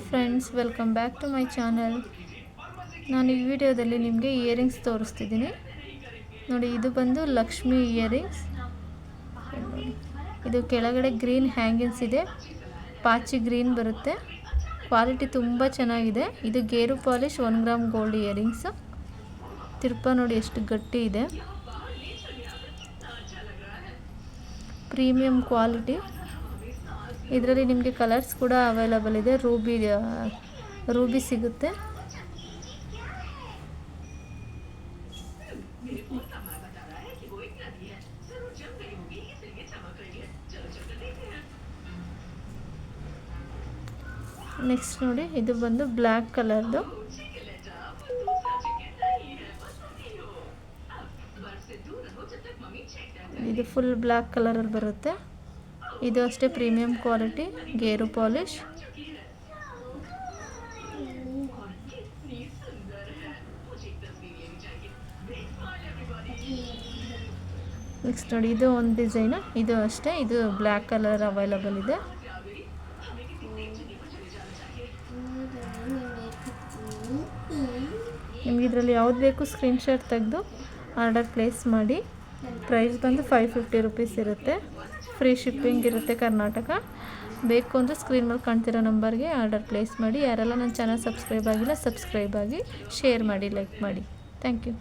Friends, welcome back to my channel. ನಾನು ಈ ವಿಡಿಯೋದಲ್ಲಿ ನಿಮಗೆ ಇಯರಿಂಗ್ಸ್ ತೋರಿಸ್ತಿದ್ದೀನಿ ನೋಡಿ. ಇದು ಬಂದು ಲಕ್ಷ್ಮಿ ಇಯರಿಂಗ್ಸ್. ಇದು ಕೆಳಗಡೆ ಗ್ರೀನ್ ಹ್ಯಾಂಗಿಂಗ್ಸ್ ಇದೆ, ಪಾಚಿ ಗ್ರೀನ್ ಬರುತ್ತೆ. ಕ್ವಾಲಿಟಿ ತುಂಬ ಚೆನ್ನಾಗಿದೆ. ಇದು ಗೇರು ಪಾಲಿಶ್ 1 ಗ್ರಾಮ್ ಗೋಲ್ಡ್ ಇಯರಿಂಗ್ಸ್. ತಿರ್ಪ ನೋಡಿ ಎಷ್ಟು ಗಟ್ಟಿ ಇದೆ, ಪ್ರೀಮಿಯಂ ಕ್ವಾಲಿಟಿ. ಇದರಲ್ಲಿ ನಿಮಗೆ ಕಲರ್ಸ್ ಕೂಡ ಅವೈಲಬಲ್ ಇದೆ. ರೂಬಿ ಸಿಗುತ್ತೆ. ನೆಕ್ಸ್ಟ್ ನೋಡಿ, ಇದು ಬಂದು ಬ್ಲ್ಯಾಕ್ ಕಲರ್ದು. ಇದು ಫುಲ್ ಬ್ಲ್ಯಾಕ್ ಕಲರಲ್ಲಿ ಬರುತ್ತೆ. ಇದು ಅಷ್ಟೇ ಪ್ರೀಮಿಯಂ ಕ್ವಾಲಿಟಿ, ಗೇರು ಪಾಲಿಶ್. ನೆಕ್ಸ್ಟ್ ನೋಡಿ, ಇದು ಒಂದು ಡಿಸೈನು. ಇದು ಅಷ್ಟೇ, ಇದು ಬ್ಲ್ಯಾಕ್ ಕಲರ್ ಅವೈಲಬಲ್ ಇದೆ. ನಿಮ್ಗೆ ಇದರಲ್ಲಿ ಯಾವ್ದು ಬೇಕು ಸ್ಕ್ರೀನ್ಶಾಟ್ ತೆಗೆದು ಆರ್ಡರ್ ಪ್ಲೇಸ್ ಮಾಡಿ. ಪ್ರೈಸ್ ಬಂದು 550 ರುಪೀಸ್ ಇರುತ್ತೆ. ಫ್ರೀ ಶಿಪ್ಪಿಂಗ್ ಇರುತ್ತೆ ಕರ್ನಾಟಕ. ಬೇಕು ಅಂದರೆ ಸ್ಕ್ರೀನ್ ಮೇಲೆ ಕಾಣ್ತಿರೋ ನಂಬರ್ಗೆ ಆರ್ಡರ್ ಪ್ಲೇಸ್ ಮಾಡಿ. ಯಾರೆಲ್ಲ ನನ್ನ ಚಾನಲ್ ಸಬ್ಸ್ಕ್ರೈಬ್ ಆಗಿಲ್ಲ, ಸಬ್ಸ್ಕ್ರೈಬ್ ಆಗಿ, ಶೇರ್ ಮಾಡಿ, ಲೈಕ್ ಮಾಡಿ. Thank you.